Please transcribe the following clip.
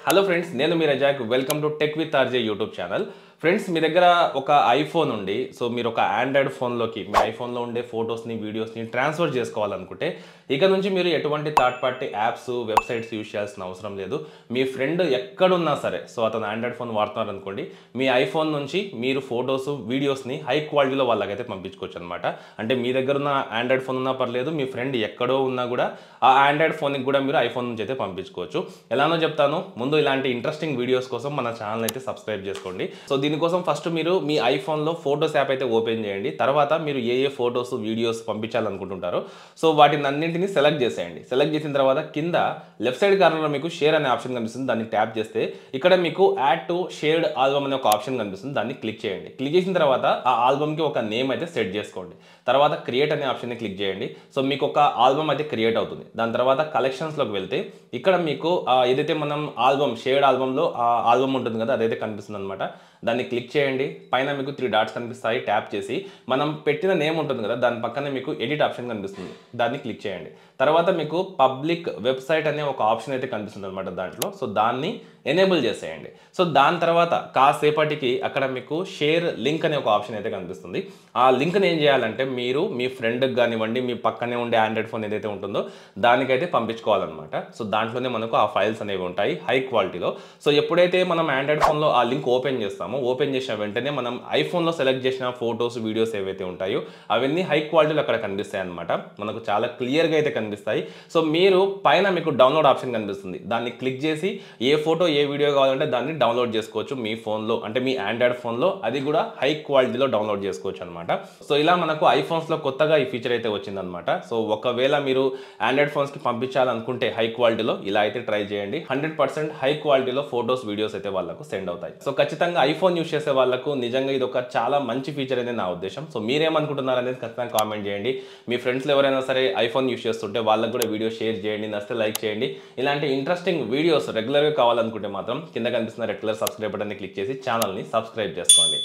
Hello friends, నేను మీ Razak. Welcome to tech with RJ YouTube channel. Friends, మీ దగ్గర ఒక ఐఫోన్ ఉండి, సో మీరు ఒక ఆండ్రాయిడ్ ఫోన్లోకి మీ ఐఫోన్లో ఉండే ఫొటోస్ని, వీడియోస్ని ట్రాన్స్ఫర్ చేసుకోవాలనుకుంటే ఇక నుంచి మీరు ఎటువంటి third party apps, websites use చేయాల్సిన అవసరం లేదు. మీ ఫ్రెండ్ ఎక్కడున్నా సరే, సో అతను ఆండ్రాయిడ్ ఫోన్ వాడుతున్నారు అనుకోండి, మీ ఐఫోన్ నుంచి మీరు ఫొటోస్, వీడియోస్ని హై క్వాలిటీలో వాళ్ళకైతే పంపించుకోవచ్చు అనమాట. అంటే మీ దగ్గర ఉన్న ఆండ్రాయిడ్ ఫోన్ ఉన్నా పర్లేదు, మీ ఫ్రెండ్ ఎక్కడో ఉన్నా కూడా ఆ ఆండ్రాయిడ్ ఫోన్కి కూడా మీరు ఐఫోన్ నుంచి అయితే పంపించుకోవచ్చు. ఎలానో చెప్తాను. ముందు ఇలాంటి ఇంట్రెస్టింగ్ వీడియోస్ కోసం మన ఛానల్ అయితే సబ్స్క్రైబ్ చేసుకోండి. సో దీనికోసం ఫస్ట్ మీరు మీ ఐఫోన్లో ఫోటోస్ యాప్ అయితే ఓపెన్ చేయండి. తర్వాత మీరు ఏ ఫోటోస్, వీడియోస్ పంపించాలనుకుంటుంటారో సో వాటిని అన్నింటినీ సెలెక్ట్ చేసేయండి. సెలెక్ట్ చేసిన తర్వాత కింద లెఫ్ట్ సైడ్ కార్నర్లో మీకు షేర్ అనే ఆప్షన్ కనిపిస్తుంది. దాన్ని ట్యాప్ చేస్తే ఇక్కడ మీకు యాడ్ టు షేర్డ్ ఆల్బమ్ అనే ఒక ఆప్షన్ కనిపిస్తుంది. దాన్ని క్లిక్ చేయండి. క్లిక్ చేసిన తర్వాత ఆ ఆల్బమ్కి ఒక నేమ్ అయితే సెట్ చేసుకోండి. తర్వాత క్రియేట్ అనే ఆప్షన్ని క్లిక్ చేయండి. సో మీకు ఒక ఆల్బమ్ అయితే క్రియేట్ అవుతుంది. దాని తర్వాత కలెక్షన్స్లోకి వెళ్తే ఇక్కడ మీకు ఏదైతే మనం ఆల్బమ్, షేర్డ్ ఆల్బమ్లో ఆల్బమ్ ఉంటుంది కదా, అదైతే కనిపిస్తుంది అనమాట. దాన్ని క్లిక్ చేయండి. పైన మీకు 3 డాట్స్ కనిపిస్తాయి. ట్యాప్ చేసి మనం పెట్టిన నేమ్ ఉంటుంది కదా, దాని పక్కనే మీకు ఎడిట్ ఆప్షన్ కనిపిస్తుంది. దాన్ని క్లిక్ చేయండి. తర్వాత మీకు పబ్లిక్ వెబ్సైట్ అనే ఒక ఆప్షన్ అయితే కనిపిస్తుంది అనమాట దాంట్లో. సో దాన్ని ఎనేబుల్ చేసేయండి. సో దాని తర్వాత కాసేపటికి అక్కడ మీకు షేర్ లింక్ అనే ఒక ఆప్షన్ అయితే కనిపిస్తుంది. ఆ లింక్ని ఏం చేయాలంటే మీరు మీ ఫ్రెండ్కి కానివ్వండి, మీ పక్కనే ఉండే ఆండ్రాయిడ్ ఫోన్ ఏదైతే ఉంటుందో దానికైతే పంపించుకోవాలన్నమాట. సో దాంట్లోనే మనకు ఆ ఫైల్స్ అనేవి ఉంటాయి హై క్వాలిటీలో. సో ఎప్పుడైతే మనం ఆండ్రాయిడ్ ఫోన్లో ఆ లింక్ ఓపెన్ చేస్తామో, ఓపెన్ చేసిన వెంటనే మనం ఐఫోన్లో సెలెక్ట్ చేసిన ఫొటోస్, వీడియోస్ ఏవైతే ఉంటాయో అవన్నీ హై క్వాలిటీలో అక్కడ కనిపిస్తాయి అనమాట. మనకు చాలా క్లియర్గా అయితే కనిపిస్తాయి. సో మీరు పైన మీకు డౌన్లోడ్ ఆప్షన్ కనిపిస్తుంది. దాన్ని క్లిక్ చేసి ఏ ఫోటో, ఏ వీడియో కావాలంటే దాన్ని డౌన్లోడ్ చేసుకోవచ్చు మీ ఫోన్లో, అంటే మీ ఆండ్రాయిడ్ ఫోన్లో. అది కూడా హై క్వాలిటీలో డౌన్లోడ్ చేసుకోవచ్చు అనమాట. సో ఇలా మనకు ఐఫోన్స్లో కొత్తగా ఈ ఫీచర్ అయితే వచ్చిందనమాట. సో ఒకవేళ మీరు ఆండ్రాయిడ్ ఫోన్స్కి పంపించాలనుకుంటే హై క్వాలిటీలో ఇలా అయితే ట్రై చేయండి. 100% హై క్వాలిటీలో ఫొటోస్, వీడియోస్ అయితే వాళ్ళకు సెండ్ అవుతాయి. సో ఖచ్చితంగా ఐఫోన్ యూజ్ చేసే వాళ్ళకు నిజంగా ఇది ఒక చాలా మంచి ఫీచర్ అనేది నా ఉద్దేశం. సో మీరేమనుకుంటున్నారు అనేది ఖచ్చితంగా కామెంట్ చేయండి. మీ ఫ్రెండ్స్లో ఎవరైనా సరే ఐఫోన్ యూజ్ చేస్తుంటే వాళ్ళకు కూడా వీడియో షేర్ చేయండి. నచ్చితే లైక్ చేయండి. ఇలాంటి ఇంట్రెస్టింగ్ వీడియోస్ రెగ్యులర్గా కావాలనుకుంటే మాత్రం కింద కనిపిస్తున్న రెడ్ కలర్ సబ్స్క్రైబ్ బటన్ని క్లిక్ చేసి ఛానల్ని సబ్స్క్రైబ్ చేసుకోండి.